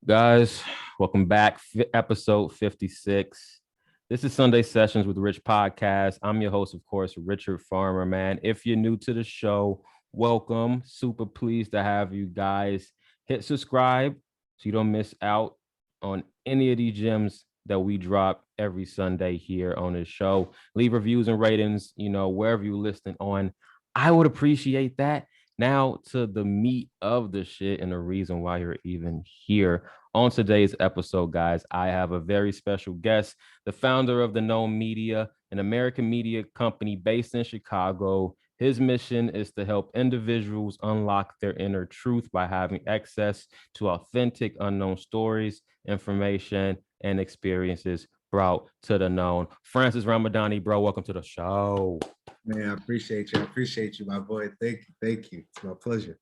Guys, welcome back. Episode 56. This is Sunday Sessions with Rich Podcast. I'm your host, of course, Richard Farmer, man. If you're new to the show, welcome. Super pleased to have you guys. Hit subscribe so you don't miss out on any of these gems that we drop every Sunday here on this show. Leave reviews and ratings, wherever you're listening on. I would appreciate that. Now to the meat of the shit and the reason why you're even here. On today's episode, guys, I have a very special guest, the founder of the Known Media, an American media company based in Chicago. His mission is to help individuals unlock their inner truth by having access to authentic, unknown stories, information, and experiences brought to the known. Francis Ramadani, bro, welcome to the show. Man, I appreciate you. I appreciate you, my boy. Thank you. Thank you. It's my pleasure.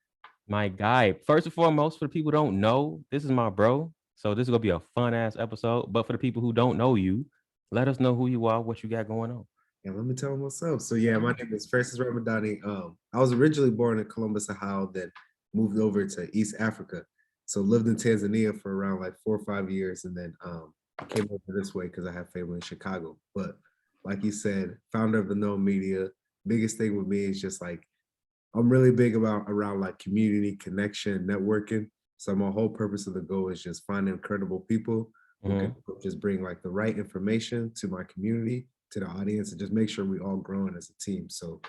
My guy. First and foremost, for the people who don't know, this is my bro. So this is gonna be a fun ass episode. But for the people who don't know you, let us know who you are, what you got going on. And let me tell them what's up. So yeah, my name is Francis Ramadani. I was originally born in Columbus, Ohio, then moved over to East Africa. So lived in Tanzania for around like 4 or 5 years, and then came over this way because I have family in Chicago. But like you said, founder of the Known Media. Biggest thing with me is just like I'm really big about around like community connection, networking. So my whole purpose of the goal is just finding incredible people who can just bring like the right information to my community, to the audience, and just make sure we all growing as a team. So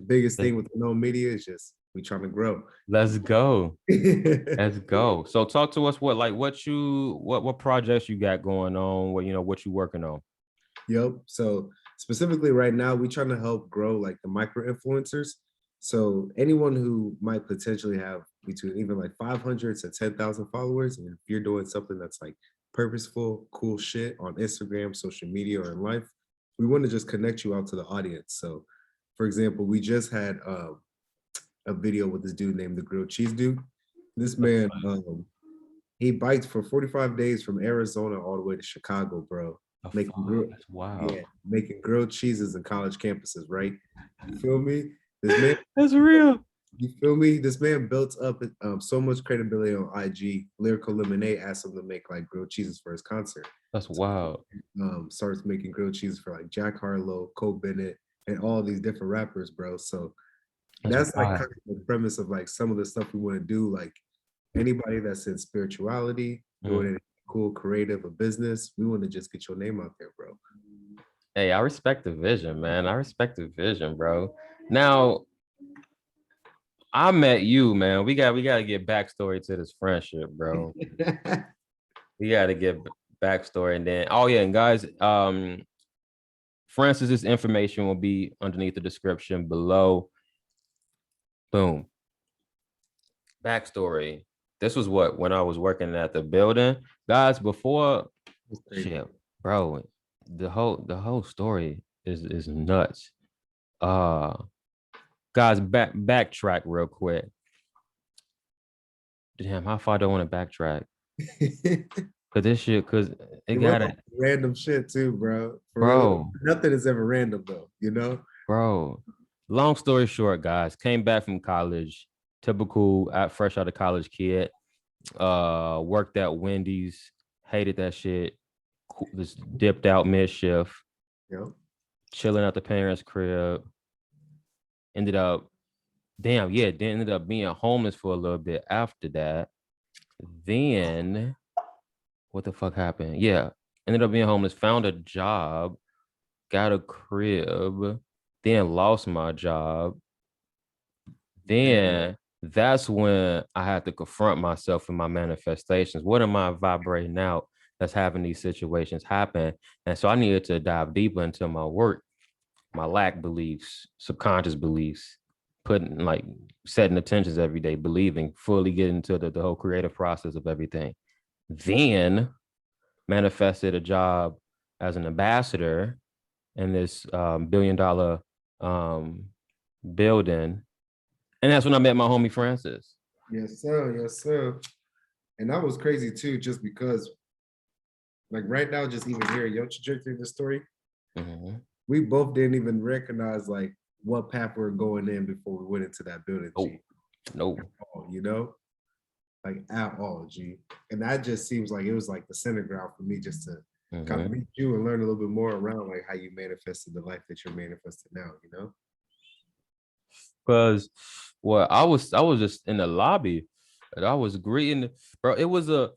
biggest thing with no media is just we trying to grow. Let's go. Let's go. So talk to us what projects you got going on, what you working on. Yep. So specifically right now, we trying to help grow like the micro influencers. So anyone who might potentially have between even like 500 to 10,000 followers, and if you're doing something that's like purposeful, cool shit on Instagram, social media, or in life, we want to just connect you out to the audience. So, for example, we just had a video with this dude named the Grilled Cheese Dude. This man, he biked for 45 days from Arizona all the way to Chicago, bro. That's wild. Yeah, making grilled cheeses in college campuses, right? You feel me? This man, That's real. you feel me? This man built up so much credibility on IG. Lyrical Lemonade asked him to make like grilled cheeses for his concert. That's wild. Starts making grilled cheeses for like Jack Harlow, Cole Bennett, and all these different rappers, bro. So that's like kind of the premise of like some of the stuff we want to do. Like anybody that's in spirituality, doing it cool, creative, a business, we want to just get your name out there, bro. Hey, I respect the vision, man. I respect the vision, bro. Now, I met you, man. We gotta get backstory to this friendship, bro. We gotta get backstory, and then and guys, Francis's information will be underneath the description below. Boom. Backstory. This was when I was working at the building, guys. Before shit, bro. The whole story is nuts. Guys, backtrack real quick. Damn, how far do I want to backtrack? Cause it got it. Random shit too, bro. Bro. Nothing is ever random though, you know? Bro. Long story short, guys, came back from college, typical fresh out of college kid. Worked at Wendy's, hated that shit. Just dipped out mid shift. Yep. Chilling at the parents' crib. Ended up being homeless for a little bit after that. Then what the fuck happened? Yeah, ended up being homeless, found a job, got a crib, then lost my job. Then that's when I had to confront myself in my manifestations. What am I vibrating out that's having these situations happen? And so I needed to dive deeper into my work, my lack beliefs, subconscious beliefs, putting like setting intentions every day, believing, fully getting into the whole creative process of everything. Then manifested a job as an ambassador in this $1 billion building. And that's when I met my homie Francis. Yes, sir. Yes, sir. And that was crazy too, just because like right now, just even hearing your trajectory of the story, we both didn't even recognize like what path we are going in before we went into that building. No. You know? like at all, G. And that just seems like it was like the center ground for me just to kind of meet you and learn a little bit more around like how you manifested the life that you're manifesting now, you know? Because well, I was just in the lobby and I was greeting, bro. It was a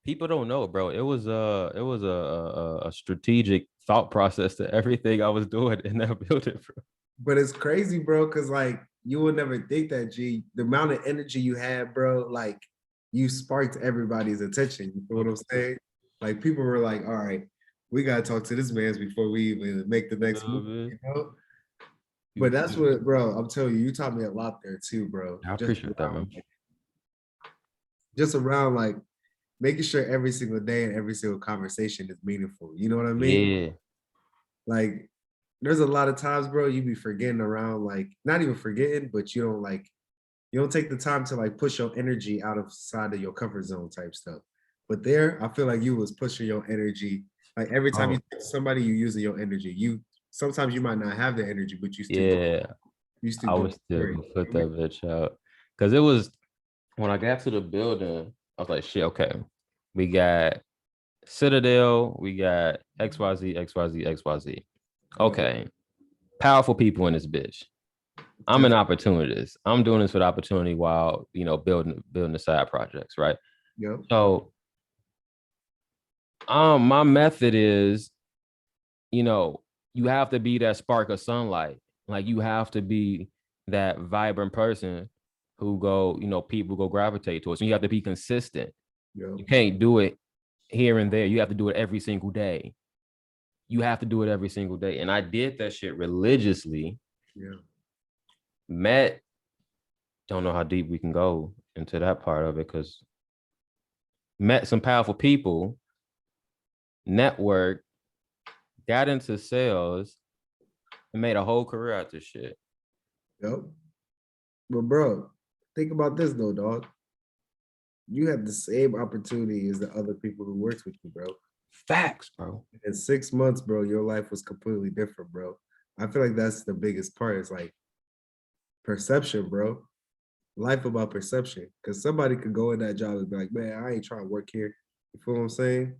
people don't know, bro. It was a strategic thought process to everything I was doing in that building, bro. But it's crazy, bro, because like you would never think that, G. The amount of energy you had, bro, like you sparked everybody's attention. You feel what I'm saying? Like people were like, all right, we gotta talk to this man's before we even make the next move, you know? But that's what, bro, I'm telling you, you taught me a lot there too, bro. I appreciate that, man. Just around like making sure every single day and every single conversation is meaningful. You know what I mean? Yeah. Like there's a lot of times, bro, you be forgetting around, like not even forgetting, but you don't take the time to like push your energy outside of your comfort zone type stuff. But there, I feel like you was pushing your energy. Like every time you talk to somebody, you using your energy. You sometimes you might not have the energy, but you still I was still gonna put that bitch out. Cause it was when I got to the building, I was like, shit, okay. We got Citadel, we got XYZ, XYZ, XYZ. Okay. Powerful people in this bitch. I'm an opportunist. I'm doing this for the opportunity while, you know, building the side projects, right? Yep. So my method is, you know, you have to be that spark of sunlight. Like you have to be that vibrant person who people go gravitate towards. And you have to be consistent. Yep. You can't do it here and there. You have to do it every single day. You have to do it every single day. And I did that shit religiously. Yeah. Met, don't know how deep we can go into that part of it, because met some powerful people, network, got into sales, and made a whole career out this shit. Yep. But bro, think about this though, dog. You have the same opportunity as the other people who worked with you, bro. Facts, bro. In 6 months, bro, your life was completely different, bro. I feel like that's the biggest part. It's like perception, bro. Life about perception. Because somebody could go in that job and be like, man, I ain't trying to work here. You feel what I'm saying?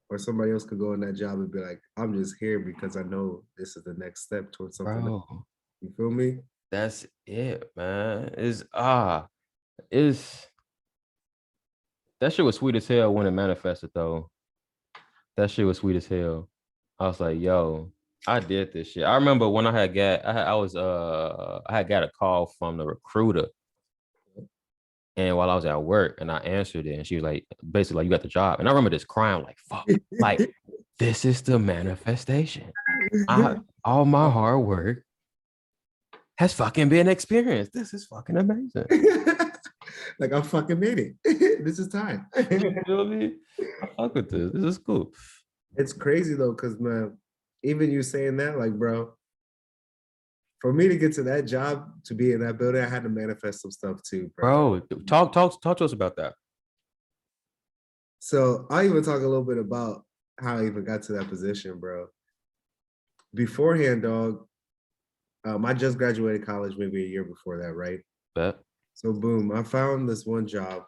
Or somebody else could go in that job and be like, I'm just here because I know this is the next step towards something else. You feel me? That's it, man. That shit was sweet as hell when it manifested though. That shit was sweet as hell. I was like, yo, I did this shit. I remember when I had got a call from the recruiter. And while I was at work and I answered it, and she was like, basically, like, you got the job. And I remember this crying, like, fuck, like, this is the manifestation. All my hard work has fucking been experienced. This is fucking amazing. Like, I fucking made it. This is time. You feel me? I fuck with this. This is cool. It's crazy though, because man, even you saying that, like, bro, for me to get to that job, to be in that building, I had to manifest some stuff too, bro. Talk to us about that. So I'll even talk a little bit about how I even got to that position, bro. Beforehand, dog, I just graduated college maybe a year before that, right? Bet. So boom, I found this one job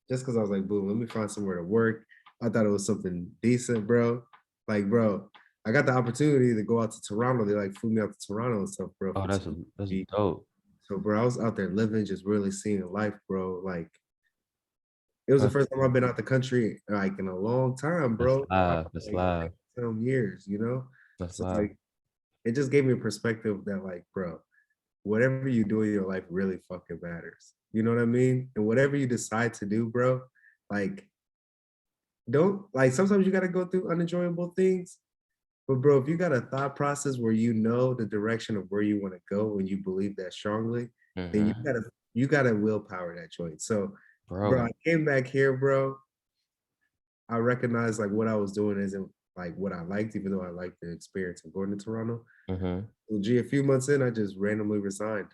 just because I was like, boom, let me find somewhere to work. I thought it was something decent, bro. Like, bro, I got the opportunity to go out to Toronto. They like flew me out to Toronto and stuff, bro. Oh, that's dope. So, bro, I was out there living, just really seeing life, bro. Like, it was the first time I've been out the country like in a long time, bro. That's live. Some years, you know. That's so live. like, it just gave me a perspective that, like, bro, whatever you do in your life really fucking matters. You know what I mean? And whatever you decide to do, bro, like, don't like. Sometimes you gotta go through unenjoyable things, but bro, if you got a thought process where you know the direction of where you want to go and you believe that strongly, then you gotta willpower that joint. So, bro, I came back here, bro. I recognized like what I was doing isn't like what I liked, even though I liked the experience of going to Toronto. So, G, a few months in, I just randomly resigned.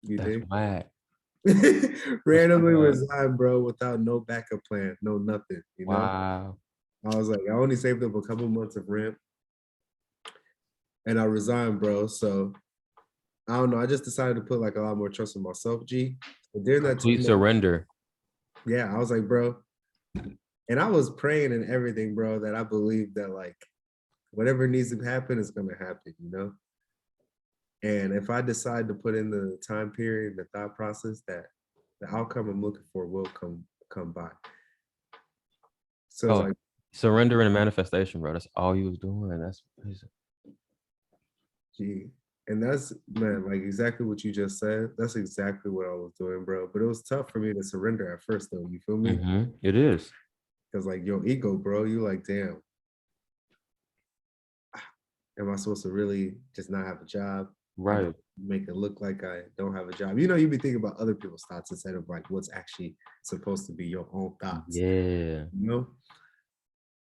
You That's think? whack. Randomly resigned, bro, without no backup plan, no nothing. You know? Wow. I was like, I only saved up a couple months of rent, and I resigned, bro. So I don't know. I just decided to put like a lot more trust in myself, G. But during that Complete 2 months, surrender. yeah, I was like, bro, and I was praying and everything, bro, that I believe that like whatever needs to happen is gonna happen, you know? And if I decide to put in the time period, the thought process, that the outcome I'm looking for will come by. So it's Oh, like, surrender and manifestation, bro. That's all you was doing. That's gee, and that's, man, like exactly what you just said. That's exactly what I was doing, bro. But it was tough for me to surrender at first, though. You feel me? It is. Because like your ego, bro, you like, damn, am I supposed to really just not have a job? I Right. got make it look like I don't have a job. You know, you be thinking about other people's thoughts instead of like what's actually supposed to be your own thoughts. Yeah. You know?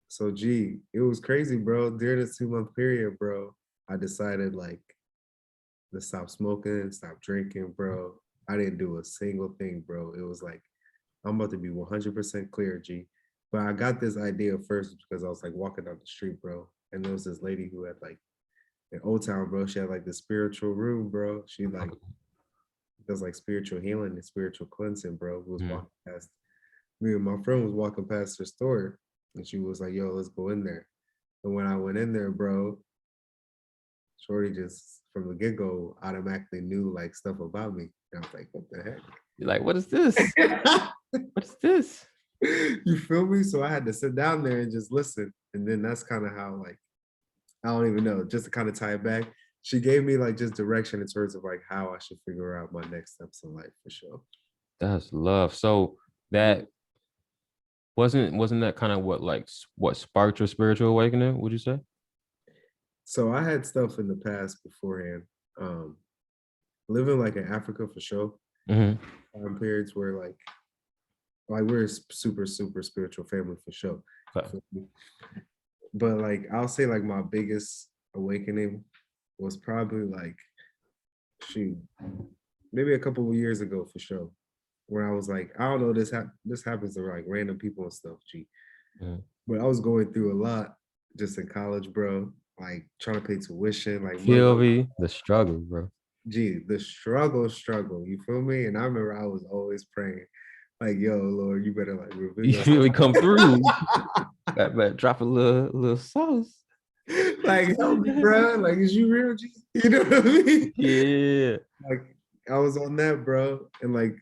So gee, it was crazy, bro. During this 2 month period, bro, I decided like to stop smoking, stop drinking, bro. I didn't do a single thing, bro. It was like I'm about to be 100% clear, G. But I got this idea first because I was like walking down the street, bro, and there was this lady who had like in Old Town, bro. She had like the spiritual room, bro. She like does like spiritual healing and spiritual cleansing, bro. Who was walking past me and my friend was walking past her store, and she was like, "Yo, let's go in there." And when I went in there, bro, Shorty just from the get go automatically knew like stuff about me. And I was like, "What the You're like, what is this? heck?" What's this? You feel me? So I had to sit down there and just listen. And then that's kind of how like I don't even know, just to kind of tie it back. She gave me like just direction in terms of like how I should figure out my next steps in life for sure. That's love. So that wasn't that kind of what sparked your spiritual awakening, would you say? So I had stuff in the past beforehand. Um, living like in Africa for sure. Mm-hmm. Time periods where like we're a super spiritual family for sure. Okay. But like I'll say like my biggest awakening was probably like shoot, maybe a couple of years ago for sure. Where I was like, I don't know, this happens to like random people and stuff, G. Mhm. But I was going through a lot just in college, bro. Like trying to pay tuition, like Feel monthly. me? The struggle, bro. Gee, the struggle. You feel me? And I remember I was always praying, like, yo, Lord, you better like reveal You feel me come through. yourself. That drop a little sauce. Like, help me, bro. Like, is you real, G? You know what I mean? Yeah. Like, I was on that, bro. And like,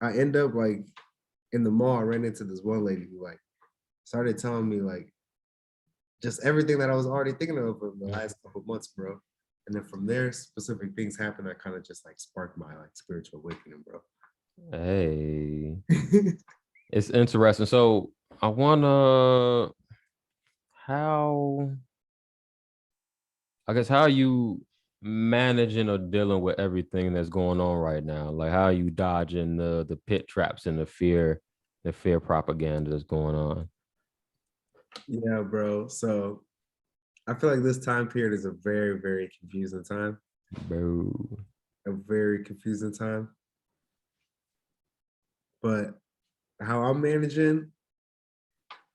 I end up like in the mall, I ran into this one lady who like started telling me like just everything that I was already thinking of in the last couple months, bro. And then from there, specific things happened that kind of just like sparked my like spiritual awakening, bro. Hey, it's interesting. So I wanna how I guess how are you managing or dealing with everything that's going on right now? Like how are you dodging the pit traps and the fear propaganda that's going on? Yeah, bro. So I feel like this time period is a very confusing time. Boo. A very confusing time. But how I'm managing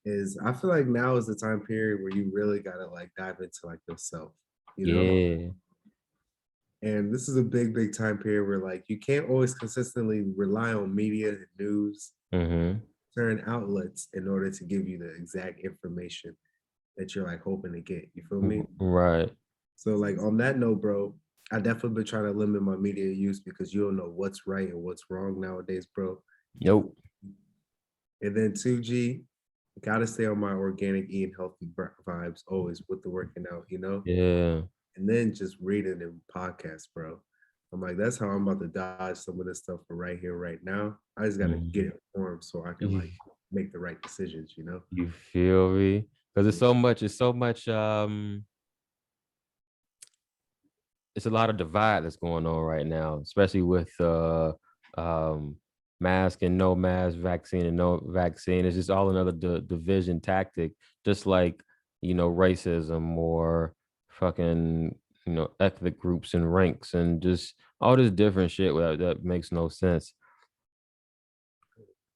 is I feel like now is the time period where you really gotta like dive into like yourself, you know? Yeah. And this is a big time period where like you can't always consistently rely on media and news, Mm-hmm. certain outlets in order to give you the exact information that you're like hoping to get. You feel me? Right. So like on that note, bro, I definitely been trying to limit my media use because you don't know what's right and what's wrong nowadays, bro. Nope. And then 2G, gotta stay on my organic eating healthy vibes always with the working out, you know? Yeah. And then just reading and podcasts, bro. I'm like, that's how I'm about to dodge some of this stuff for right here, right now. I just gotta get informed so I can You, like make the right decisions, you know? you feel me? Because it's a lot of divide that's going on right now, especially with um mask and no mask, vaccine and no vaccine. It's just all another division tactic, just like racism or fucking ethnic groups and ranks and just all this different shit that makes no sense.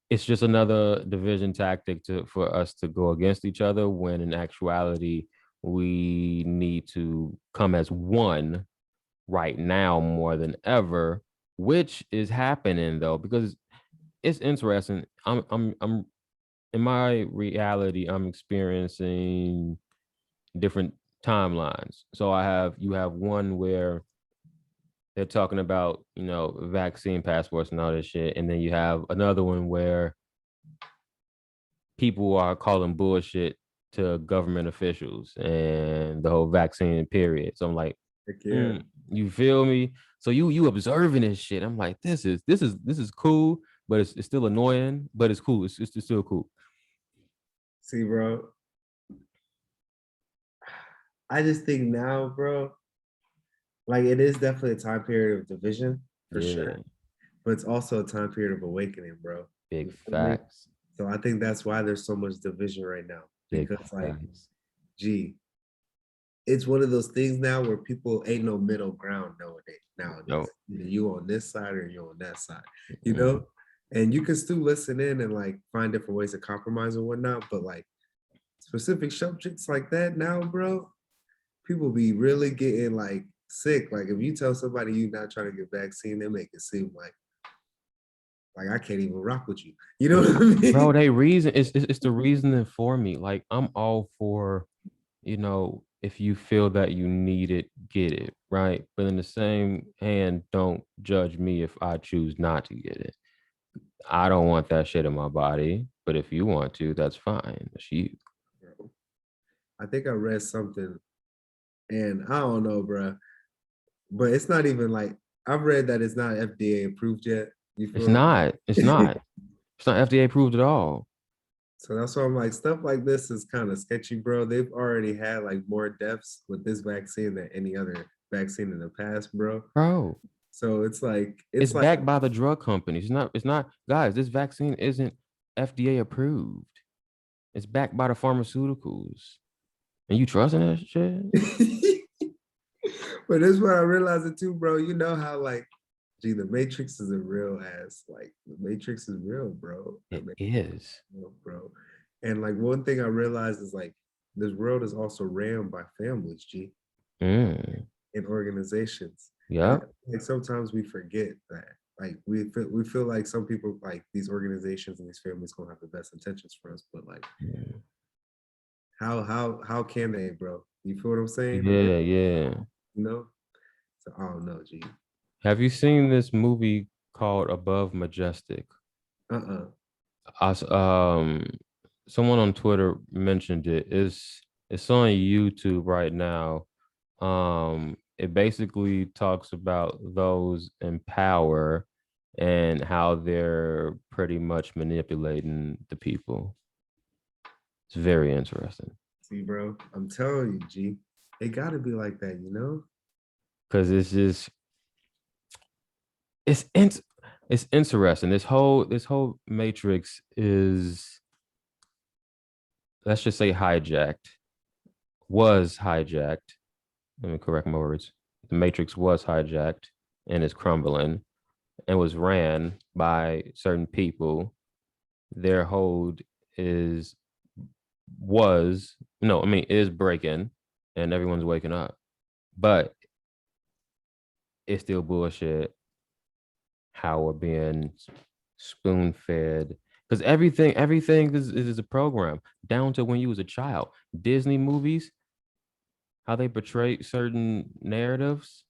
It's just another division tactic for us to go against each other when in actuality we need to come as one right now more than ever, which is happening though, because it's interesting. I'm in my reality, I'm experiencing different timelines. So you have one where they're talking about, vaccine passports and all this shit. And then you have another one where people are calling bullshit to government officials and the whole vaccine period. So I'm like, Heck yeah. you feel me? So you observing this shit. I'm like, this is cool, but it's still annoying, but it's cool. It's still cool. See, bro, I just think now, bro, like it is definitely a time period of division for Yeah, sure, but it's also a time period of awakening, bro. big You feel me? facts. So I think that's why there's so much division right now Big because, like, facts. gee, it's one of those things now where people ain't no middle ground nowadays. No. Either you on this side or you on that side, you Mm. know. And you can still listen in and like find different ways to compromise and whatnot, but like specific subjects like that now, bro, people be really getting like sick. Like if you tell somebody you're not trying to get vaccine, they make it seem like I can't even rock with you. You know what I Bro, mean? they reason it's the reasoning for me. Like I'm all for, if you feel that you need it, get it, right? But in the same hand, don't judge me if I choose not to get it. I don't want that shit in my body, but if you want to, that's fine. It's you. I think I read something, and I don't know, bro, but it's not even like I've read that it's not FDA approved yet. You It's feel not. It's me? not. It's not FDA approved at all. So that's why I'm like, stuff like this is kind of sketchy, bro. They've already had like more deaths with this vaccine than any other vaccine in the past, bro. Bro, So it's it's like backed by the drug companies. It's not, guys, this vaccine isn't FDA approved. It's backed by the pharmaceuticals. And you trusting that shit? but this is what I realized it too, bro. You know how like, gee, the Matrix is a real ass. Like the Matrix is real, bro. The It Matrix is. is real, bro. And like one thing I realized is like this world is also ran by families, G, Mm. and organizations. And I Yep. feel like sometimes we forget that. Like we feel like some people like these organizations and these families gonna have the best intentions for us, but like Mm. how can they, bro? You feel what I'm saying? Like Yeah, yeah. you know? So I don't know, G. Have you seen this movie called Above Majestic? Uh-uh. Someone on Twitter mentioned it. It's on YouTube right now. It basically talks about those in power and how they're pretty much manipulating the people. It's very interesting See, bro, I'm telling you, G, it gotta be like that, you know? because it's in, it's interesting. This whole Matrix is, let's just say, was hijacked. Let me correct my words. The Matrix was hijacked and is crumbling and was ran by certain people. Their hold is was no, I mean is breaking, and everyone's waking up. But it's still bullshit how we're being spoon fed. Because everything is a program down to when you was a child. Disney movies, how they portray certain narratives.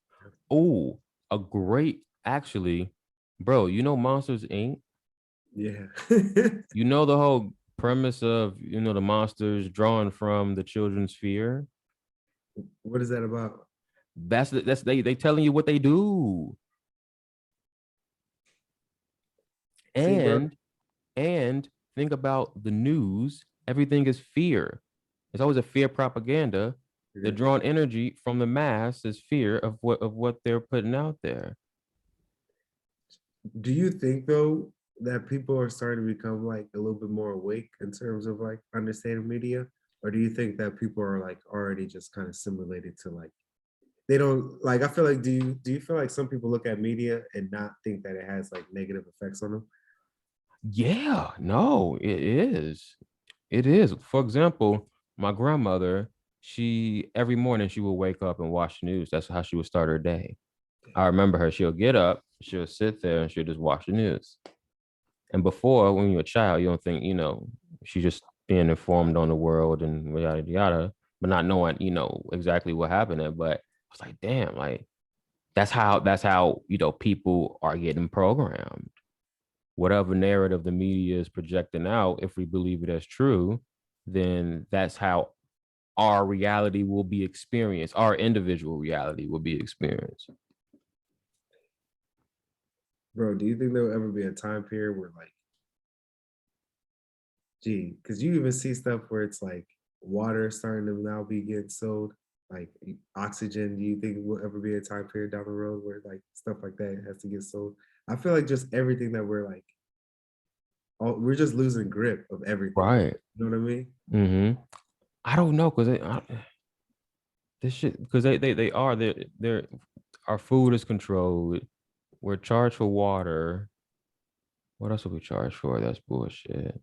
Oh, a great, actually, bro, Monsters Inc. Yeah. You know the whole premise of, the monsters drawn from the children's fear. What is that about? That's they telling you what they do. See, bro. And and think about the news. Everything is fear. It's always a fear propaganda. They're Yeah. drawing energy from the mass as fear of what they're putting out there. Do you think though that people are starting to become like a little bit more awake in terms of like understanding media? Or do you think that people are like already just kind of simulated to like they don't like I feel like do you feel like some people look at media and not think that it has like negative effects on them? Yeah, no, it is. It is. For example, my grandmother, she every morning she would wake up and watch the news. That's how she would start her day. I remember her. She'll get up, she'll sit there, and she'll just watch the news. And before, when you're a child, you don't think, she's just being informed on the world and yada yada, but not knowing, exactly what happened there. But I was like, damn, like that's how people are getting programmed. Whatever narrative the media is projecting out, if we believe it as true, then that's how our reality will be experienced. Our individual reality will be experienced. Bro, do you think there will ever be a time period where like, because you even see stuff where it's like water starting to now be getting sold, like oxygen. Do you think will ever be a time period down the road where like stuff like that has to get sold? I feel like just everything that we're like, we're just losing grip of everything. Right. You know what I mean? Mm-hmm. I don't know, because this shit, because they are, they're our food is controlled. We're charged for water. What else are we charged for? That's bullshit.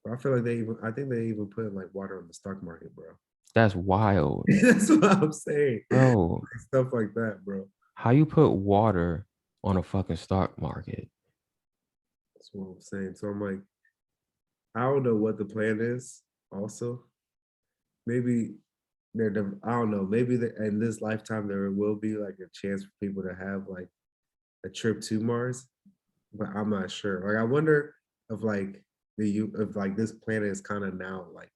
I feel like I think they even put like water on the stock market, bro. That's wild. That's what I'm saying. Bro, Like, stuff like that, bro. how you put water on a fucking stock market? That's what I'm saying. So I'm like, I don't know what the plan is. Also, maybe I don't know. Maybe in this lifetime there will be like a chance for people to have like a trip to Mars, but I'm not sure. Like, I wonder if like if like this planet is kind of now like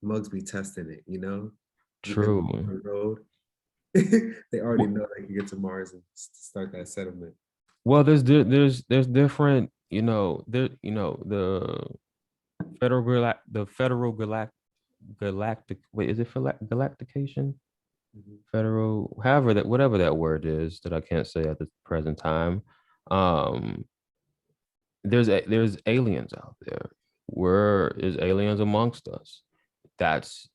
mugs be testing it, because True. on the road, they already know they can get to Mars and start that settlement. Well, there's different, the federal galactic, wait, is it for galactication? Mhm. Federal, however that, whatever that word is that I can't say at the present time. Um, there's aliens out there. Where is aliens amongst us? That's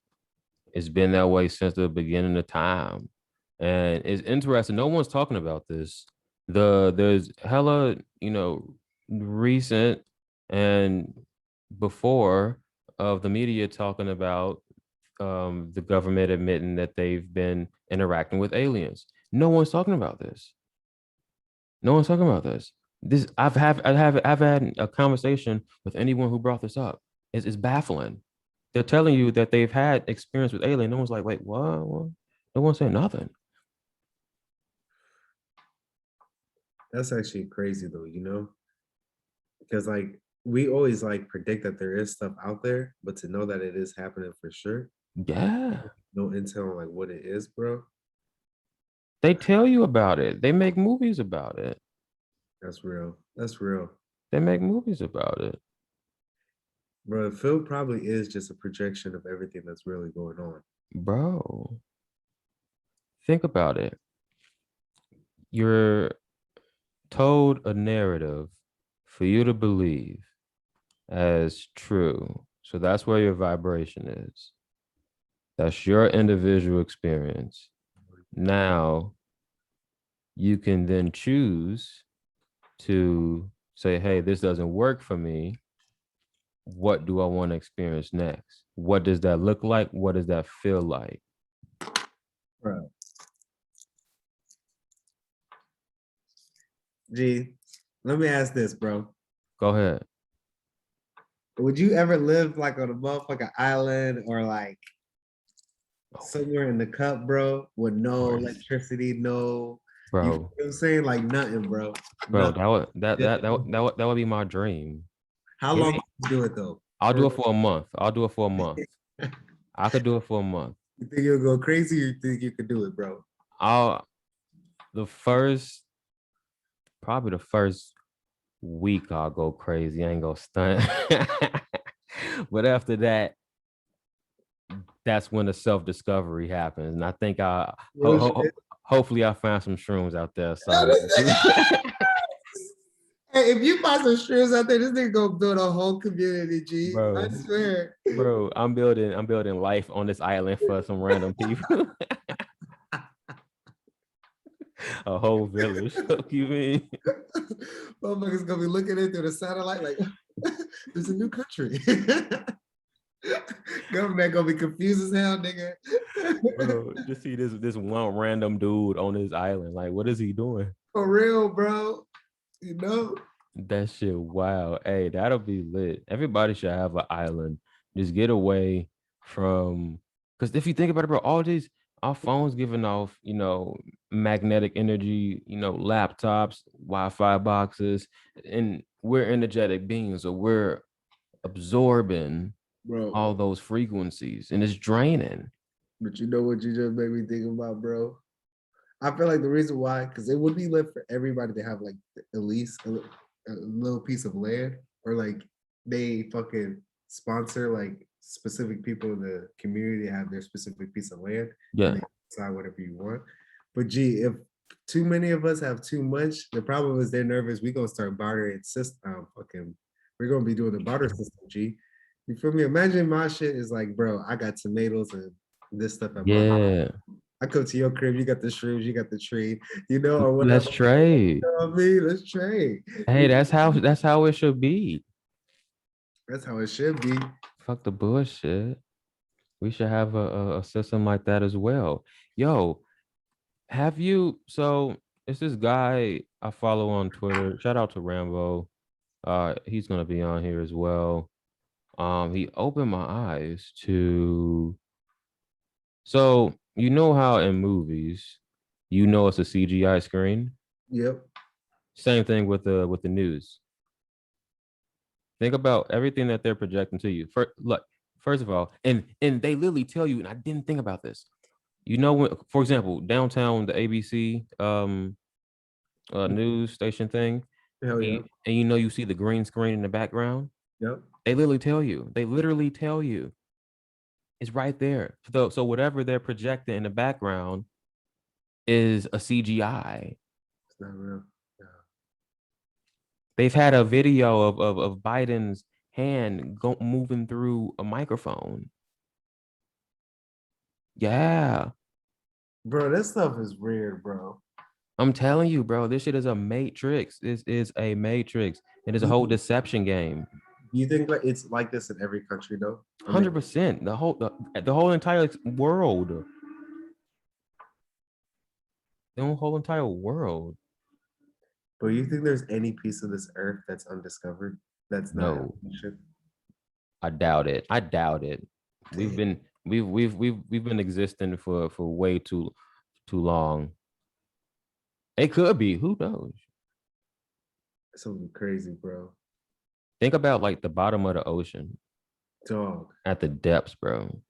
It's been that way since the beginning of time. And it's interesting. No one's talking about this. There's hella, recent and before of the media talking about the government admitting that they've been interacting with aliens. No one's talking about this. No one's talking about this. I've had a conversation with anyone who brought this up. It's baffling. They're telling you that they've had experience with alien. No one's like, wait, what? No one's saying nothing. That's actually crazy though, because like we always like predict that there is stuff out there, but to know that it is happening for sure, Yeah. no intel on like what it is, bro. They tell you about it. They make movies about it. That's real. That's real. They make movies about it. Bro, the film probably is just a projection of everything that's really going on. Bro, think about it. You're told a narrative for you to believe as true. So that's where your vibration is. That's your individual experience. Now you can then choose to say, hey, this doesn't work for me. What do I want to experience next? What does that look like? What does that feel like? Bro. G, let me ask this, bro. Go ahead. Would you ever live like on a motherfucking island or like somewhere in the cup, bro, with no electricity, no, you feel Bro, what I'm saying? Like nothing, bro. bro, Nothing. that would be my dream. How Give long me, would you do it though? I'll do it for a month. I'll do it for a month. I could do it for a month. You think you'll go crazy or you think you could do it, bro? I'll the first Probably the first week I'll go crazy. I ain't gonna stunt. But after that, that's when the self-discovery happens. And I think hopefully I find some shrooms out there. So Hey, if you find some shrooms out there, this nigga gonna build a whole community, G. I bro, swear. I'm building life on this island for some random people. A whole village. What you mean? Motherfuckers gonna be looking into the satellite like, there's a new country. Government gonna be confused as hell, nigga. Bro, just see this one random dude on this island. Like, what is he doing? For real, bro. You know? That shit, wow. Hey, that'll be lit. Everybody should have an island. Just get away from, because if you think about it, bro, all these our phones giving off, magnetic energy, laptops, Wi-Fi boxes, and we're energetic beings, so we're absorbing Bro. all those frequencies, and it's draining. But you know what you just made me think about, bro? I feel like the reason why, because it would be lit for everybody to have like at least a little piece of land, or like they fucking sponsor like specific people in the community to have their specific piece of land, Yeah, and they decide whatever you want. But gee, if too many of us have too much, the problem is they're nervous. We gonna start bartering system. Fucking, we're gonna be doing the barter system. G, you feel me? Imagine my shit is like, bro, I got tomatoes and this stuff at my house. yeah. I come to your crib, you got the shrooms, you got the tree, or Let's whatever. trade. You know what I mean? Let's trade. Hey, that's how it should be. That's how it should be. Fuck the bullshit. We should have a system like that as well. Yo, have you so it's this guy I follow on Twitter. Shout out to Rambo. He's gonna be on here as well. He opened my eyes to so you know how in movies, it's a CGI screen. Yep. Same thing with the news. Think about everything that they're projecting to you. First of all, and they literally tell you, and I didn't think about this. When, for example, downtown the ABC news station thing, Hell yeah. and you see the green screen in the background. Yep. They literally tell you. They literally tell you it's right there. So whatever they're projecting in the background is a CGI. It's not real. They've had a video of Biden's hand moving through a microphone. Yeah. Bro, that stuff is weird, bro. I'm telling you, bro, this shit is a matrix. This is a matrix. It is a whole deception game. Do you think like it's like this in every country though? 100%. The whole entire world. The whole entire world. But you think there's any piece of this earth that's undiscovered? That's not No. shit. I doubt it. I doubt it. We've been existing for way too long. It could be. Who knows? Something crazy, bro. Think about like the bottom of the ocean. Dog. At the depths, bro.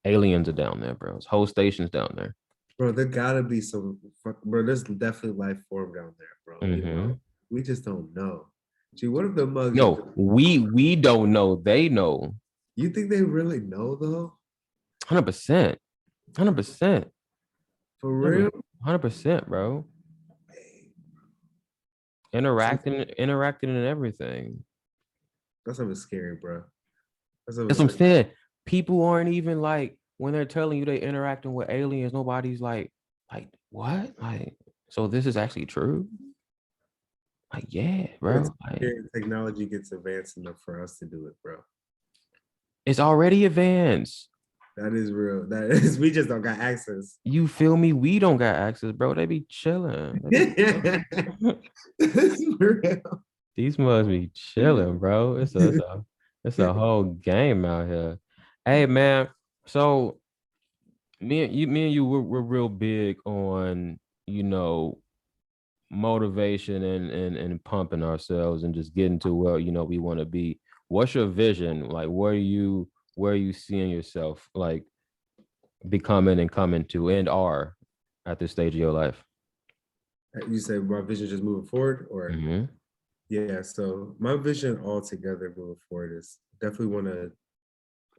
Aliens are down there, bro. This whole station's down there. Bro, there gotta be some bro. There's definitely life form down there, bro. Mm-hmm. We just don't know. Gee, what if the mugs? No, we don't know. They know. You think they really know though? 100%. 100%. For real? 100%, bro. Interacting and everything. That's something scary, bro. That's what I'm saying. People aren't even like when they're telling you they interacting with aliens. Nobody's like what? Like, so this is actually true? Like, yeah, bro. Like, technology gets advanced enough for us to do it, bro. It's already advanced. That is real. That is. We just don't got access. You feel me? We don't got access, bro. They be chilling. This is real. These must be chilling, bro. It's a whole game out here. Hey, man. So me and you, we're real big on motivation and pumping ourselves and just getting to where we want to be. What's your vision? Like, where are you seeing yourself like becoming and coming to and are at this stage of your life? You say my vision just moving forward, or yeah. So my vision altogether moving forward is definitely want to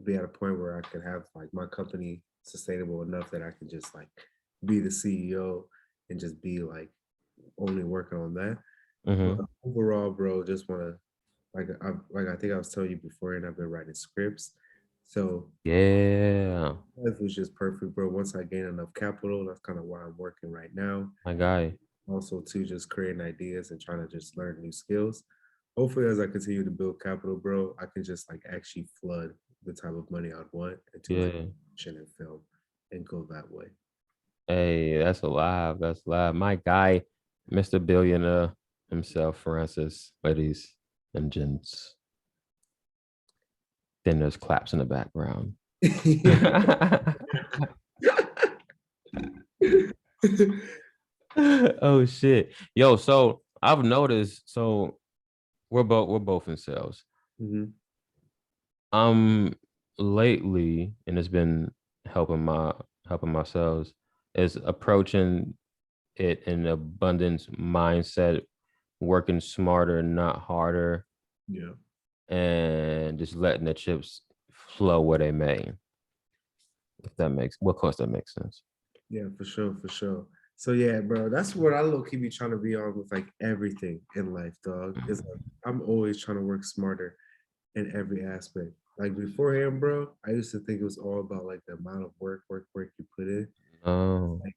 be at a point where I can have like my company sustainable enough that I can just like be the CEO and just be like only working on that. But overall, bro, just want to I think I was telling you before, and I've been writing scripts. So yeah, life was just perfect, bro. Once I gain enough capital, that's kind of why I'm working right now. My guy. Also, too, just creating ideas and trying to just learn new skills. Hopefully, as I continue to build capital, bro, I can just like actually flood the type of money I'd want into like action and film. and go that way. Hey, that's alive. That's live. My guy, Mr. Billionaire himself, Francis, ladies and gents. Then there's claps in the background. Oh shit. Yo, so I've noticed, so we're both in sales. Mhm. Lately, and it's been helping myself, is approaching it in abundance mindset, working smarter, not harder, Yeah. and just letting the chips flow where they may. If that makes, what course that makes sense. Yeah, for sure, for sure. So yeah, bro, that's what I low key be trying to be on with like everything in life, dog. Is like, I'm always trying to work smarter in every aspect. Like beforehand, bro, I used to think it was all about like the amount of work you put in. Oh, Like,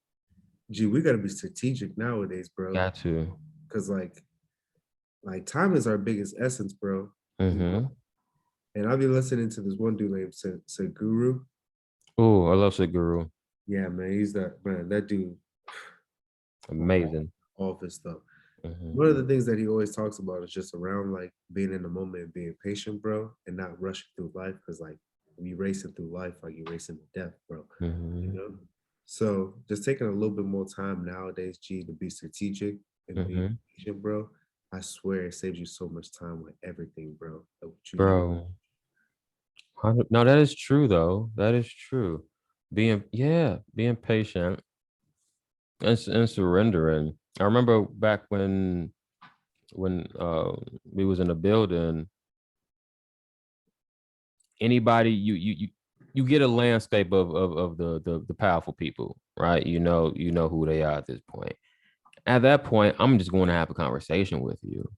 gee, we gotta be strategic nowadays, bro. got to. Cause like time is our biggest essence, bro. You know? Mm-hmm. And I'll be listening to this one dude named Guru. Oh, I love Guru. Yeah, man, he's that man. That dude, Amazing. all of his stuff. Mm-hmm. One of the things that he always talks about is just around like being in the moment and being patient, bro, and not rushing through life. Cause like when you racing through life, like you're racing to death, bro. You Mm-hmm. know? So just taking a little bit more time nowadays, G, to be strategic and be Mm-hmm. patient, bro. I swear it saves you so much time with everything, bro. That what you do. Bro. No, that is true though. That is true. Being patient and surrendering. I remember back when we was in the building, anybody you get a landscape of the powerful people, right? You know who they are at this point. At that point, I'm just going to have a conversation with you.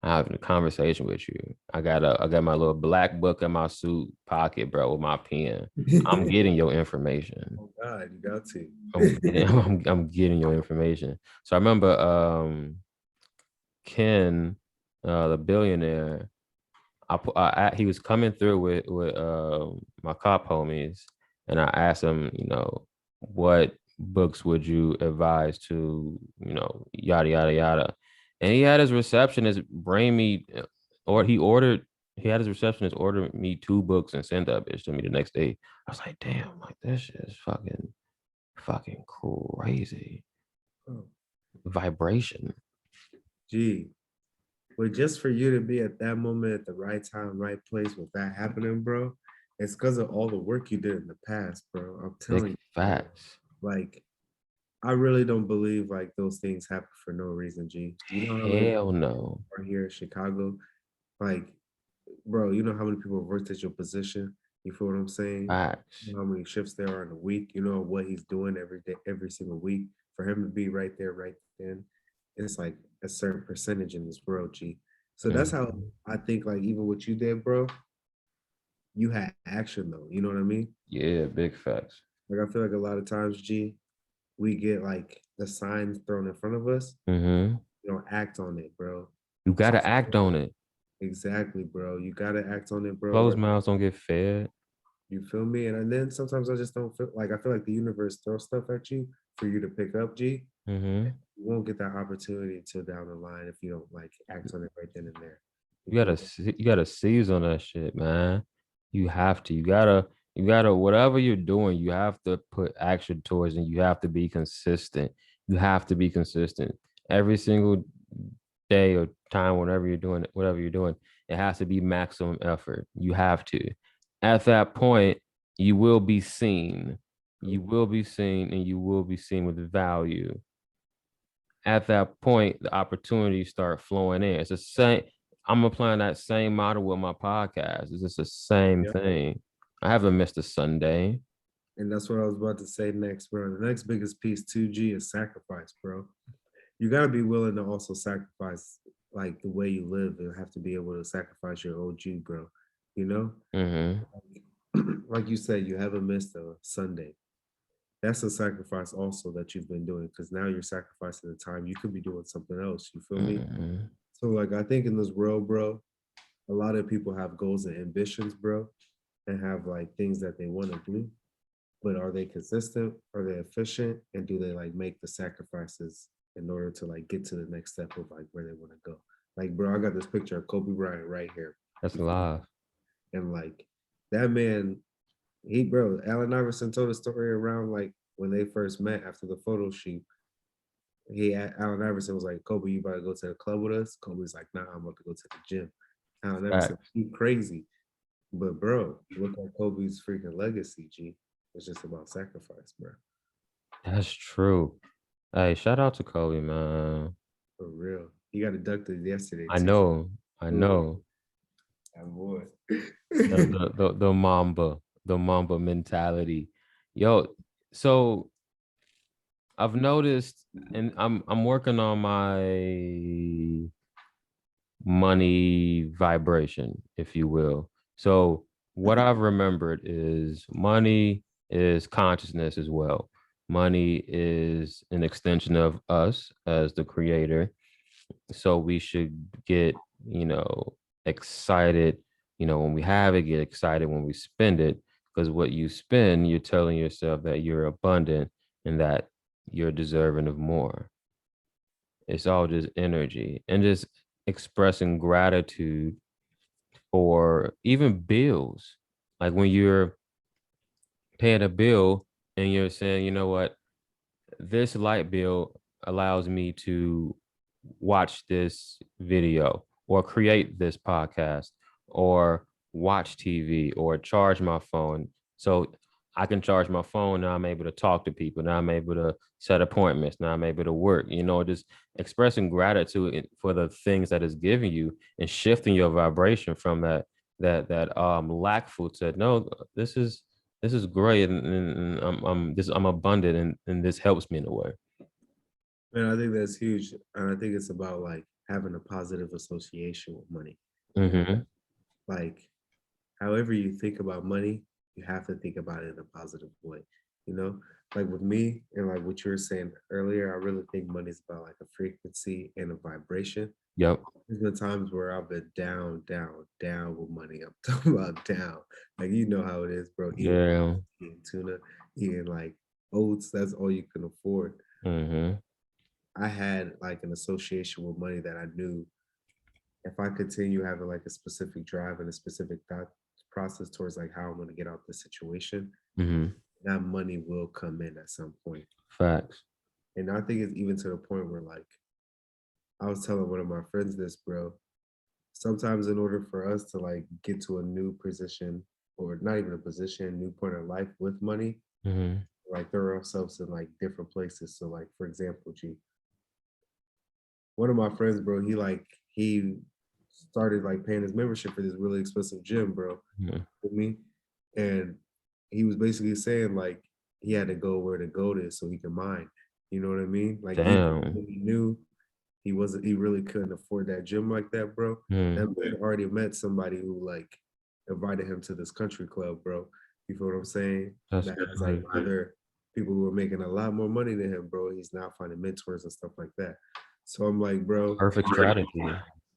Having a conversation with you. I got my little black book in my suit pocket, bro, with my pen. I'm getting your information. Oh God, you got to. I'm getting I'm getting your information. So I remember Ken, the billionaire, he was coming through with my cop homies, and I asked him, what books would you advise to, yada yada yada, and he had his receptionist bring me, or he had his receptionist order me 2 books and send that bitch to me the next day. I was like, damn, like this shit is fucking crazy Oh, vibration. gee, but just for you to be at that moment at the right time, right place with that happening, bro, it's because of all the work you did in the past, bro. I'm telling Big you, bro. facts. Like, I really don't believe like those things happen for no reason, G. You know how many Hell people no. are here in Chicago? Like, bro, you know how many people have worked at your position? You feel what I'm saying? Facts. You know how many shifts there are in a week? You know what he's doing every day, every single week. For him to be right there, right then, it's like a certain percentage in this world, G. So that's how Mhm. I think, like, even what you did, bro, you had action though. You know what I mean? Yeah, big facts. Like, I feel like a lot of times, G, we get like the signs thrown in front of us. Hmm. You don't act on it, bro. You gotta act on it. Exactly, bro. You gotta act on it, bro. Closed mouths don't get fed. You feel me? And then sometimes I just don't feel like I feel like the universe throws stuff at you for you to pick up, G. Hmm. You won't get that opportunity until down the line if you don't like act on it right then and there. You You feel gotta me? you gotta seize on that shit, man. You have to. You gotta whatever you're doing, you have to put action towards, and you have to be consistent. You have to be consistent every single day or time, whenever you're doing it, whatever you're doing. It has to be maximum effort. You have to. At that point, you will be seen. You will be seen, and you will be seen with value. At that point, the opportunities start flowing in. It's the same. I'm applying that same model with my podcast. It's just the same Yeah. thing. I haven't missed a Sunday. And that's what I was about to say next, bro. The next biggest piece, 2G, is sacrifice, bro. You gotta be willing to also sacrifice like the way you live. You have to be able to sacrifice your OG, bro. You know? Mm-hmm. Like you said, you haven't missed a Sunday. That's a sacrifice also that you've been doing because now you're sacrificing the time you could be doing something else. You feel me? Mm-hmm. So like I think in this world, bro, a lot of people have goals and ambitions, bro, and have like things that they want to do. but are they consistent? Are they efficient? And do they like make the sacrifices in order to like get to the next step of like where they want to go? Like, bro, I got this picture of Kobe Bryant right here. That's live. And like that man, Allen Iverson told a story around like when they first met after the photo shoot. Allen Iverson was like, Kobe, you about to go to the club with us? Kobe's like, nah, I'm about to go to the gym. Allen Iverson, Facts. you crazy. But bro, look at Kobe's freaking legacy, G. It's just about sacrifice, bro. That's true. Hey, shout out to Kobe, man. For real. He got abducted yesterday I too. know. I know. That boy. The Mamba mentality. Yo, so I've noticed, and I'm working on my money vibration, if you will. So what I've remembered is money is consciousness as well. Money is an extension of us as the creator. So we should get, excited, when we have it, get excited when we spend it, because what you spend, you're telling yourself that you're abundant and that you're deserving of more. It's all just energy and just expressing gratitude for even bills. Like when you're paying a bill and you're saying, you know what, this light bill allows me to watch this video or create this podcast or watch TV or charge my phone. So I can charge my phone. Now I'm able to talk to people. Now I'm able to set appointments. Now I'm able to work, just expressing gratitude for the things that is giving you and shifting your vibration from that lackful to no, this is great and I'm abundant and this helps me in a way. Man, I think that's huge. And I think it's about like having a positive association with money. Mm-hmm. Like, however you think about money, you have to think about it in a positive way. You know, like with me and like what you were saying earlier, I really think money is about like a frequency and a vibration. Yep. There's been times where I've been down, down, down with money. I'm talking about down. Like you know how it is, bro. Yeah. Eating tuna, eating like oats. That's all you can afford. Mm-hmm. I had like an association with money that I knew if I continue having like a specific drive and a specific thought process towards like how I'm going to get out the situation, Mm-hmm. that money will come in at some point. Facts. And I think it's even to the point where like I was telling one of my friends this, bro. Sometimes in order for us to like get to a new position or not even a position, new point of life with money, Mm-hmm. like throw ourselves in like different places. So like for example, G, one of my friends, bro, he started like paying his membership for this really expensive gym, bro. Mm-hmm. With me, and he was basically saying like he had to go where to go to so he could mine. You know what I mean? Like even Damn. when he knew he really couldn't afford that gym like that, bro. Mm. That man already met somebody who like invited him to this country club, bro. You feel what I'm saying? That's That has like crazy. other people who are making a lot more money than him, bro. He's now finding mentors and stuff like that. So I'm like, bro, Perfect strategy.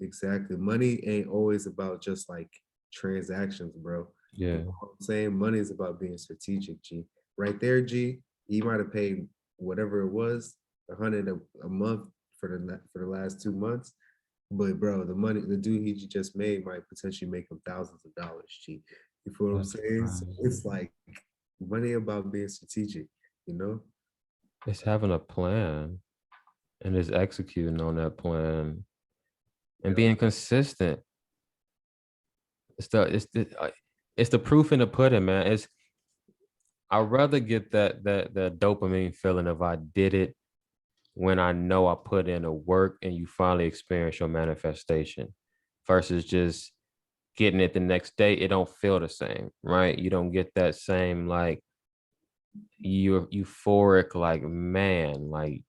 exactly. Money ain't always about just like transactions, bro. You Yeah. know what I'm saying? Money is about being strategic, G. Right there, G. He might have paid whatever it was, 100 a month for the last 2 months. But bro, the dude he just made might potentially make him thousands of dollars, G. You feel what I'm That's saying? So crazy. it's like money about being strategic, you know? It's having a plan and just executing on that plan and Yep. being consistent. It's the proof in the pudding, man. I'd rather get that dopamine feeling if I did it when I know I put in the work and you finally experience your manifestation versus just getting it the next day. It don't feel the same, right? You don't get that same like you're euphoric, like man, like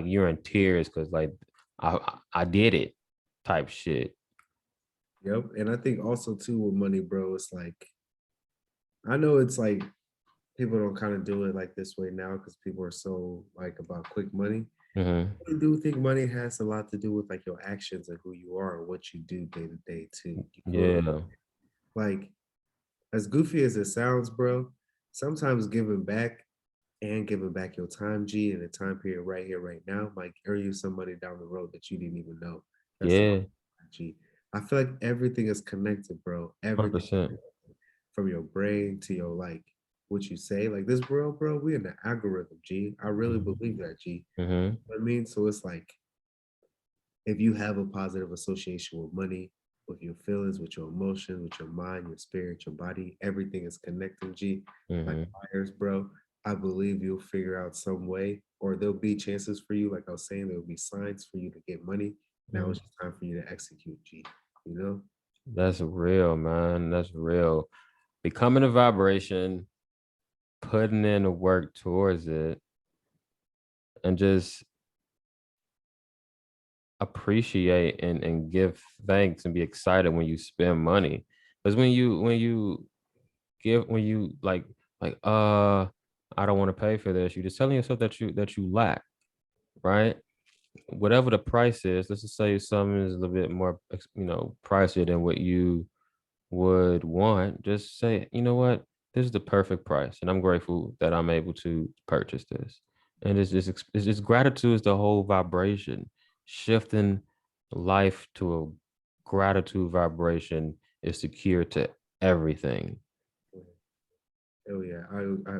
you're in tears because like I did it type shit. Yep. And I think also too with money, bro, it's like I know it's like people don't kind of do it like this way now because people are so like about quick money. Mm-hmm. I do think money has a lot to do with like your actions and who you are and what you do day to day too. You feel Yeah. like as goofy as it sounds, bro. sometimes giving back and giving back your time, G, in a time period right here, right now, might earn you some money down the road that you didn't even know. That's a Yeah, G. I feel like everything is connected, bro. Everything 100%. from your brain to your like what you say. Like this world, bro, we in the algorithm, G. I really believe that, G. Mm-hmm. You know what I mean? So it's like if you have a positive association with money, with your feelings, with your emotions, with your mind, your spirit, your body, everything is connecting, G. Like Mm-hmm. wires, bro. I believe you'll figure out some way, or there'll be chances for you. Like I was saying, there'll be signs for you to get money. Now Mm-hmm. it's just time for you to execute, G. You know? That's real, man. That's real. Becoming a vibration, putting in the work towards it, and just appreciate and give thanks and be excited when you spend money. Because when you give when you like I don't want to pay for this, you're just telling yourself that you lack, right? Whatever the price is, let's just say something is a little bit more pricier than what you would want, just say, you know what, this is the perfect price, and I'm grateful that I'm able to purchase this. And it's just gratitude is the whole vibration. Shifting life to a gratitude vibration is the cure to everything. Oh yeah,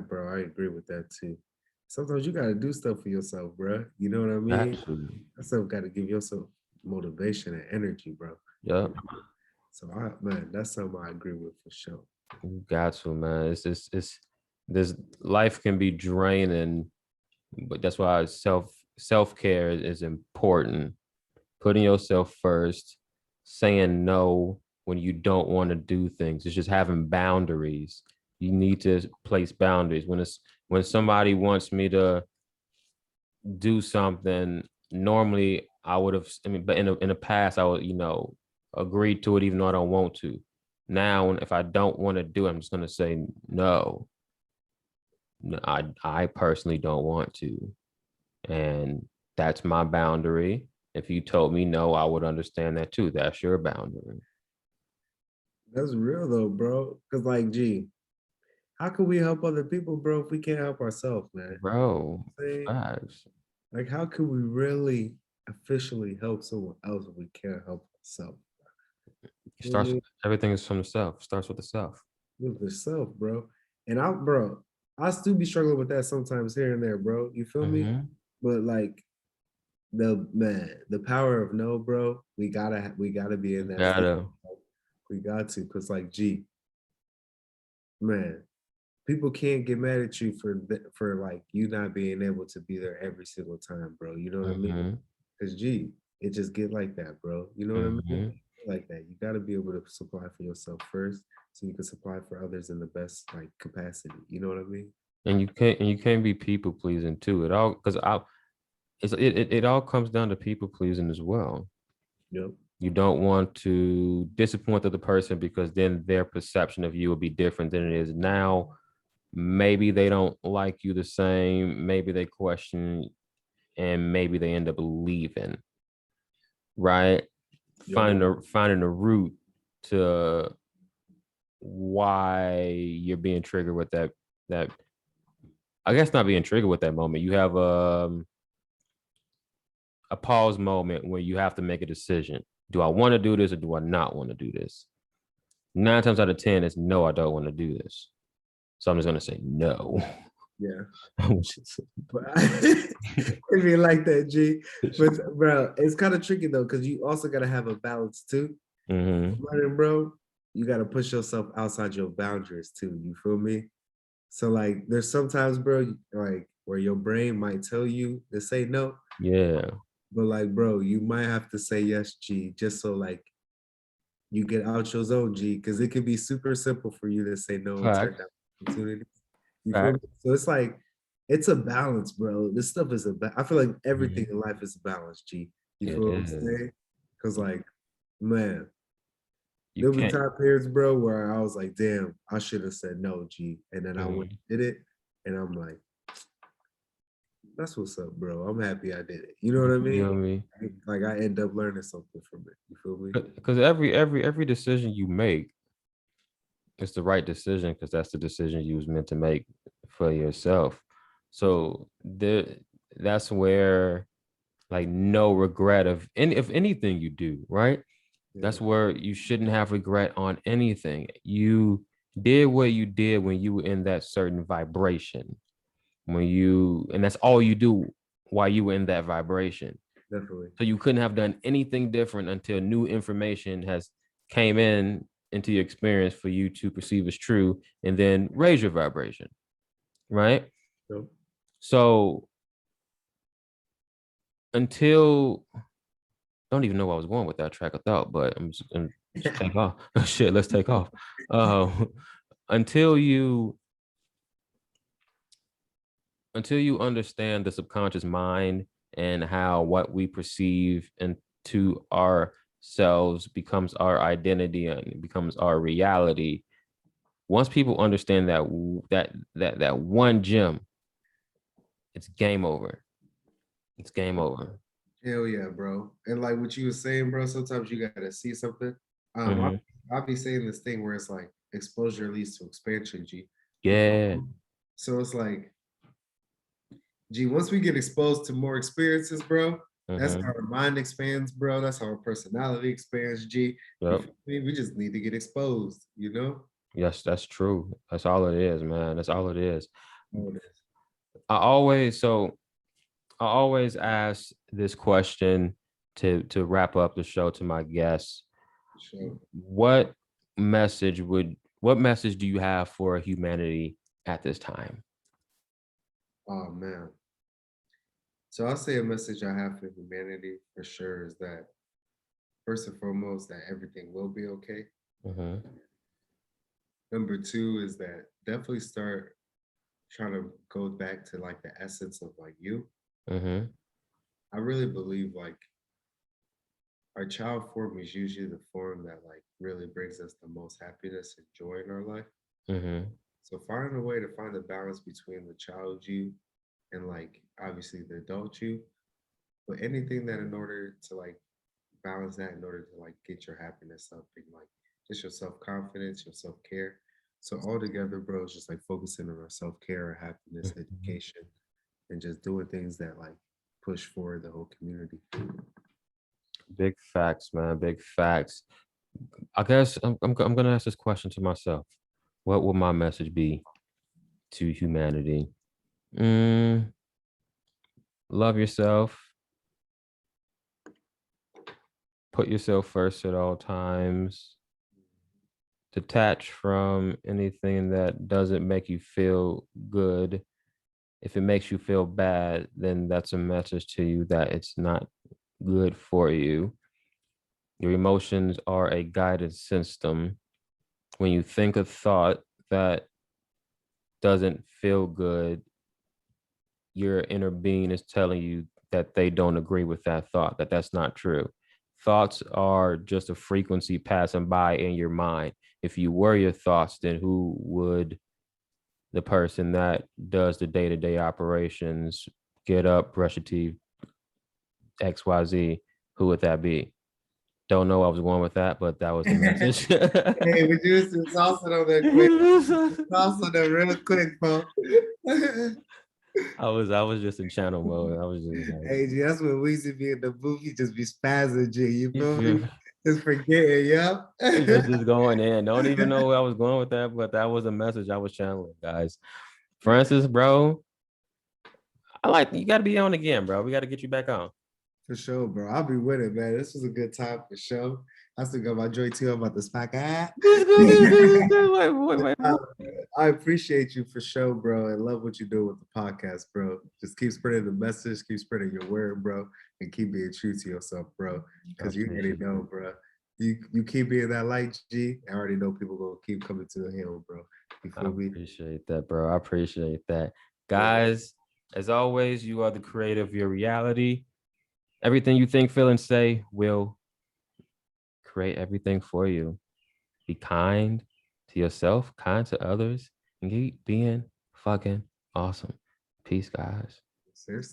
bro, I agree with that too. Sometimes you gotta do stuff for yourself, bro. You know what I mean? Absolutely. That stuff gotta give yourself motivation and energy, bro. Yep. You know? So man, that's something I agree with for sure. You got to, man. It's this life can be draining, but that's why self-care is important. Putting yourself first, saying no when you don't want to do things. It's just having boundaries. You need to place boundaries. When somebody wants me to do something, normally I would have, I mean, but in the past I would, agree to it even though I don't want to. Now, if I don't want to do it, I'm just gonna say no. I personally don't want to, and that's my boundary. If you told me no, I would understand that too. That's your boundary, That's real though, bro. Cause like, gee, how can we help other people, bro, if we can't help ourselves, man? bro. Say, Facts. like, how can we really officially help someone else if we can't help ourselves? It You know what I starts mean? everything is from the self. Starts with the self. With yourself, bro. And bro, I still be struggling with that sometimes here and there, bro. You feel me? Mm-hmm. But like the power of no, bro. We gotta be in You that state. gotta. We got to, cause like, gee, man, people can't get mad at you for like you not being able to be there every single time, bro. You know what I mean? Mm-hmm. Cause gee, it just get like that, bro. You know what I mean? Mm-hmm. Like that. You got to be able to supply for yourself first, so you can supply for others in the best like capacity. You know what I mean? And you can't be people pleasing too. It all because I it all comes down to people pleasing as well. Yep. You don't want to disappoint the other person because then their perception of you will be different than it is now. Maybe they don't like you the same. Maybe they question, and maybe they end up leaving. Right? Yep. Finding a route to why you're being triggered with that. I guess not being triggered with that moment. You have a pause moment where you have to make a decision. Do I want to do this or do I not want to do this? 9 times out of 10, it's no, I don't want to do this. So I'm just gonna say no. Yeah. But if you like that, G. But bro, it's kind of tricky though, because you also gotta have a balance too. Mm-hmm. Running, bro, you gotta push yourself outside your boundaries too. You feel me? So like there's sometimes, bro, like where your brain might tell you to say no, Yeah. but like, bro, you might have to say yes, G, just so like you get out your zone, G, because it can be super simple for you to say no and turn Facts. down opportunities. You feel me? Facts. So it's like it's a balance, bro. This stuff is I feel like everything Mm-hmm. in life is a balance, G. You It feel what I'm is. saying? Because like, man, You there'll be can't. time periods, bro, where I was like, damn, I should have said no, G. And then I went Mhm. and did it, and I'm like, that's what's up, bro. I'm happy I did it. You know what You I feel mean? me? Like I end up learning something from it. You feel me? Because every decision you make it's the right decision because that's the decision you was meant to make for yourself. So that's where like no regret of anything you do, right? Yeah, That's where you shouldn't have regret on anything. You did what you did when you were in that certain vibration. And that's all you do while you were in that vibration. definitely. So you couldn't have done anything different until new information has came into your experience for you to perceive as true and then raise your vibration, right? So, So until I don't even know where I was going with that track of thought, but I'm just take off. Shit, let's take off. Uh, until you understand the subconscious mind and how what we perceive into ourselves becomes our identity and becomes our reality. Once people understand that one gem, it's game over. It's game over. hell yeah, bro. And like what you were saying, bro, sometimes you gotta see something. Mm-hmm. I'll be saying this thing where it's like exposure leads to expansion, G. Yeah. So it's like, G, once we get exposed to more experiences, bro, that's how Mm-hmm. our mind expands, bro. That's how our personality expands, G. You Yep. feel me? We just need to get exposed, you know? Yes, that's true. That's all it is, man. That's all it is. Oh, it is. I always so I always ask this question to wrap up the show to my guests. Sure. What what message do you have for humanity at this time? Oh man. So I'll say a message I have for humanity for sure is that first and foremost, that everything will be okay. Mm-hmm. Number two is that definitely start trying to go back to like the essence of like you. Mm-hmm. I really believe like our child form is usually the form that like really brings us the most happiness and joy in our life. Mm-hmm. So finding a way to find a balance between the child you and like obviously the adult you, but anything that in order to like balance that in order to like get your happiness up and like just your self-confidence, your self-care. So all together, bro, it's just like focusing on our self-care, our happiness, Mm-hmm. education, and just doing things that like push forward the whole community. Big facts, man. Big facts. I guess I'm gonna ask this question to myself. What would my message be to humanity? Mm, love yourself. Put yourself first at all times. Detach from anything that doesn't make you feel good. If it makes you feel bad, then that's a message to you that it's not good for you. Your emotions are a guided system. When you think a thought that doesn't feel good, your inner being is telling you that they don't agree with that thought, that that's not true. Thoughts are just a frequency passing by in your mind. If you were your thoughts, then who would the person that does the day-to-day operations get up, brush your teeth, XYZ, who would that be? Don't know I was going with that, but that was the message. Hey, we do some salsa on that quick. Salsa on that real quick, bro. I was just in channel mode. I was just like, Hey, G, that's when Weezy be in the booth. He just be spazzing, G. You you feel feel me? me? Just forgetting, yep. Just going in. Don't even know where I was going with that, but that was a message I was channeling, guys. Francis, bro, I like you. Got to be on again, bro. We got to get you back on. For sure, bro. I'll be with it, man. This was a good time for sure. I still got my joy too. I'm about to smack ah. Wait. I appreciate you for sure, bro. And love what you do with the podcast, bro. Just keep spreading the message, keep spreading your word, bro, and keep being true to yourself, bro. I Because you already appreciate know, that. bro. You keep being that light, G. I already know people gonna keep coming to the hill, bro. You I feel me? appreciate that, bro. I appreciate that. Yeah. Guys, as always, you are the creator of your reality. Everything you think, feel, and say will create everything for you. Be kind to yourself, kind to others, and keep being fucking awesome. Peace, guys. Seriously.